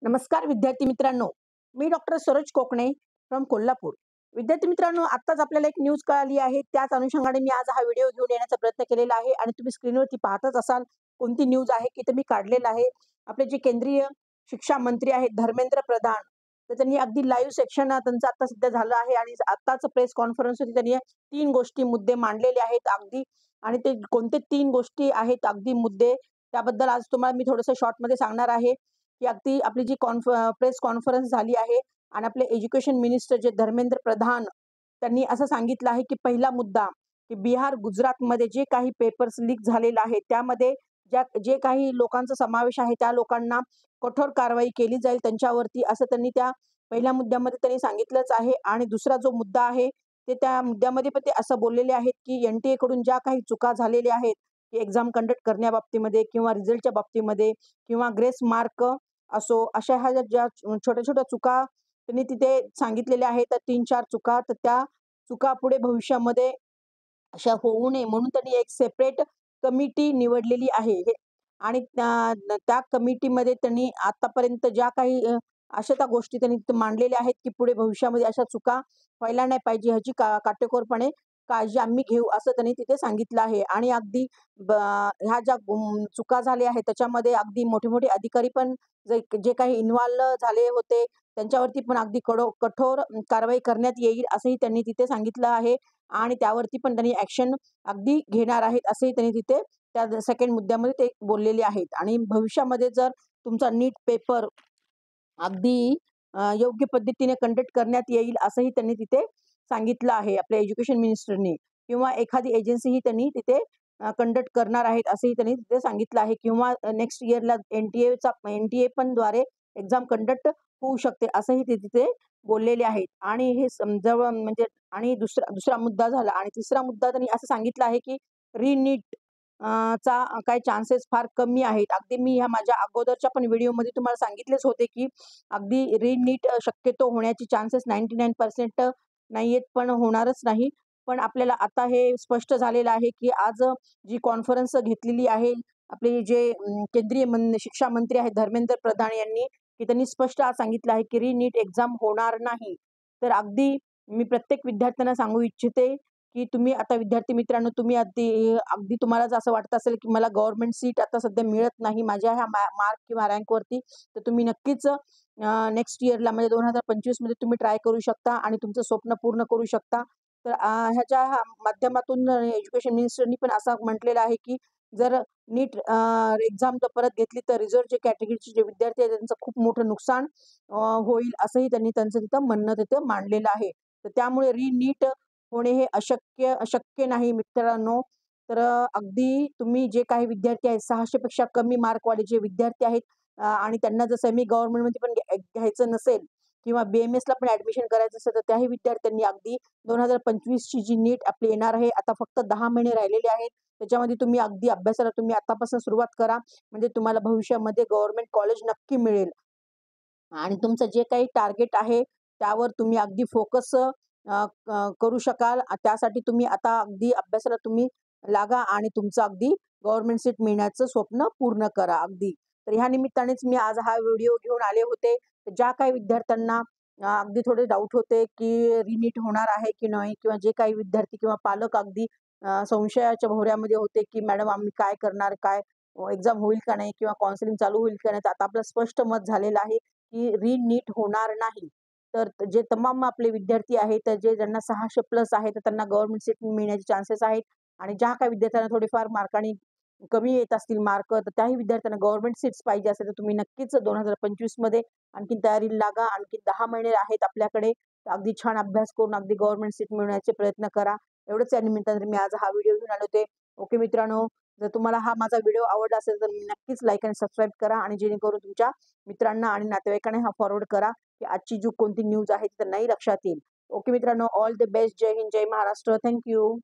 नमस्कार विद्यार्थी मित्रांनो, मी डॉक्टर सरोज कोकणे फ्रॉम कोल्हापूर. विद्यार्थी मित्रांनो, आत्ताच आपल्याला एक न्यूज कळाली आहे. त्याच अनुषंगाने मी आज हा व्हिडिओ घेऊन येण्याचा प्रयत्न केलेला आहे आणि तुम्ही स्क्रीनवरती पाहतच असाल कोणती न्यूज आहे की ते मी काढलेलं आहे. आपले जे केंद्रीय शिक्षा मंत्री आहेत धर्मेंद्र प्रधान, तर त्यांनी अगदी लाईव्ह सेक्शन त्यांचं आता सध्या झालं आहे आणि आत्ताच प्रेस कॉन्फरन्स होती. त्यांनी 3 गोष्टी मुद्दे मांडलेले आहेत अगदी आणि ते कोणते 3 गोष्टी आहेत अगदी मुद्दे त्याबद्दल आज तुम्हाला मी थोडंसं शॉर्टमध्ये सांगणार आहे. की अगदी आपली जी प्रेस कॉन्फरन्स झाली आहे आणि आपले एज्युकेशन मिनिस्टर जे धर्मेंद्र प्रधान त्यांनी असं सांगितलं आहे की पहिला मुद्दा की बिहार गुजरातमध्ये जे काही पेपर्स लीक झालेला आहे त्यामध्ये जे काही लोकांचा समावेश आहे त्या लोकांना कठोर कारवाई केली जाईल त्यांच्यावरती असं त्यांनी त्या पहिल्या मुद्द्यामध्ये त्यांनी सांगितलंच आहे. आणि दुसरा जो मुद्दा आहे ते त्या मुद्द्यामध्ये पण ते असं बोललेले आहेत की एनटीए कडून ज्या काही चुका झालेल्या आहेत की एक्झाम कंडक्ट करण्याबाबतीमध्ये किंवा रिझल्टच्या बाबतीमध्ये किंवा ग्रेस मार्क असो, अशा ह्या ज्या छोट्या-छोट्या चुका त्यांनी तिथे सांगितलेल्या आहेत, त्या 3-4 चुका, तर त्या चुका पुढे भविष्यामध्ये अशा होऊ नये म्हणून त्यांनी एक सेपरेट कमिटी निवडलेली आहे. आणि त्या कमिटीमध्ये त्यांनी आतापर्यंत ज्या काही अशा त्या गोष्टी त्यांनी तिथे मांडलेल्या आहेत, की पुढे भविष्यामध्ये अशा चुका व्हायला नाही पाहिजे ह्याची काटेकोरपणे काळजी आम्ही घेऊ, असं त्यांनी तिथे सांगितलं आहे. आणि अगदी ह्या ज्या चुका झाल्या आहेत त्याच्यामध्ये अगदी मोठे-मोठे अधिकारी पण जे जे काही इन्व्हॉल्व झाले होते, त्यांच्यावरती पण अगदी कठोर कारवाई करण्यात येईल असंही त्यांनी तिथे सांगितलं आहे. आणि त्यावरती पण त्यांनी ॲक्शन अगदी घेणार आहेत असंही त्यांनी तिथे त्या सेकंड मुद्द्यामध्ये ते बोललेले आहेत. आणि भविष्यामध्ये जर तुमचा नीट पेपर अगदी योग्य पद्धतीने कंडक्ट करण्यात येईल असंही त्यांनी तिथे सांगितलं आहे आपल्या एज्युकेशन मिनिस्टरनी. किंवा एखादी एजन्सीही त्यांनी तिथे कंडक्ट करणार आहेत असंही त्यांनी तिथे सांगितलं आहे. किंवा नेक्स्ट इयरला एनटीए पण द्वारे एक्झाम कंडक्ट होऊ शकते असंही ते तिथे बोललेले आहेत. आणि हे जवळ म्हणजे आणि दुसरा दुसरा मुद्दा झाला आणि तिसरा मुद्दा त्यांनी असं सांगितलं आहे की रिनीट चा काही चान्सेस फार कमी आहेत. अगदी मी ह्या माझ्या अगोदरच्या पण व्हिडिओमध्ये तुम्हाला सांगितलेच होते की अगदी रिनीट शक्यतो होण्याची चान्सेस 99% नाहीयेत, पण होणारच नाही. पण आपल्याला आता हे स्पष्ट झालेलं आहे की आज जी कॉन्फरन्स घेतलेली आहे, आपले जे केंद्रीय शिक्षा मंत्री आहेत धर्मेंद्र प्रधान यांनी, की त्यांनी स्पष्ट आज सांगितलं आहे की रिनीट एक्झाम होणार नाही. तर अगदी मी प्रत्येक विद्यार्थ्यांना सांगू इच्छिते की तुम्ही आता विद्यार्थी मित्रांनो, तुम्ही अगदी अगदी तुम्हाला जर असं वाटत असेल की मला गव्हर्नमेंट सीट आता सध्या मिळत नाही माझ्या ह्या मार्क किंवा रँकवरती, तर तुम्ही नक्कीच नेक्स्ट इयरला म्हणजे 2025 मध्ये तुम्ही ट्राय करू शकता आणि तुमचं स्वप्न पूर्ण करू शकता. तर ह्याच्या माध्यमातून एज्युकेशन मिनिस्टरनी पण असं म्हटलेलं आहे की जर नीट एक्झाम जर परत घेतली तर रिझर्व्हच्या कॅटेगरीचे जे विद्यार्थी आहेत त्यांचं खूप मोठं नुकसान होईल असंही त्यांनी त्यांचं तिथं म्हणणं तिथं मांडलेलं आहे. तर त्यामुळे रिनीट होणे हे अशक्य नाही मित्रांनो. तर अगदी तुम्ही जे काही विद्यार्थी आहेत 600 पेक्षा कमी मार्कवाले जे विद्यार्थी आहेत आणि त्यांना जर सेमी गव्हर्नमेंटमध्ये पण घ्यायचं नसेल किंवा BAMSला पण ॲडमिशन करायचं असेल, तर त्याही विद्यार्थ्यांनी अगदी 2025 ची जी नीट आपली येणार आहे, आता फक्त 10 महिने राहिलेले आहेत. त्याच्यामध्ये तुम्ही अगदी अभ्यासाला तुम्ही आतापासून सुरुवात करा. म्हणजे तुम्हाला भविष्यामध्ये गव्हर्नमेंट कॉलेज नक्की मिळेल. आणि तुमचं जे काही टार्गेट आहे, त्यावर तुम्ही अगदी फोकस करू शकाल. त्यासाठी तुम्ही आता अगदी अभ्यासाला तुम्ही लागा आणि तुमचं अगदी गव्हर्नमेंट सीट मिळण्याचं स्वप्न पूर्ण करा अगदी. तर ह्या निमित्तानेच मी आज हा व्हिडिओ घेऊन आले होते. ज्या काही विद्यार्थ्यांना अगदी थोडे डाऊट होते, की रिनीट होणार आहे की नाही किंवा जे काही विद्यार्थी किंवा पालक अगदी संशयाच्या भोवऱ्यामध्ये होते, की मॅडम आम्ही काय करणार? काय एक्झाम होईल का नाही? किंवा काउन्सिलिंग चालू होईल का नाही? तर आता आपलं स्पष्ट मत झालेलं आहे, की रिनीट होणार नाही. तर जे तमाम आपले विद्यार्थी आहेत, तर जे ज्यांना 600 प्लस आहे, तर त्यांना गव्हर्नमेंट सीट मिळण्याचे चान्सेस आहेत. आणि ज्या काही विद्यार्थ्यांना थोडेफार मार्कांनी कमी येत असतील मार्क, तर त्याही विद्यार्थ्यांना गव्हर्नमेंट सीट्स पाहिजे असेल, तर तुम्ही नक्कीच 2025 मध्ये आणखीन तयारीला लागा. आणखीन 10 महिने आहेत आपल्याकडे. तर अगदी छान अभ्यास करून अगदी गव्हर्नमेंट सीट मिळवण्याचे प्रयत्न करा. एवढंच या निमित्ताने मी आज हा व्हिडिओ घेऊन आले होते. ओके मित्रांनो, जर तुम्हाला हा माझा व्हिडिओ आवडला असेल, तर नक्कीच लाईक आणि सबस्क्राईब करा आणि जेणेकरून तुमच्या मित्रांना आणि नातेवाईकांना हा फॉरवर्ड करा, की आजची जी कोणती न्यूज आहे ती त्यांनाही लक्षात येईल. ओके मित्रांनो, ऑल द बेस्ट. जय हिंद, जय महाराष्ट्र. Thank you.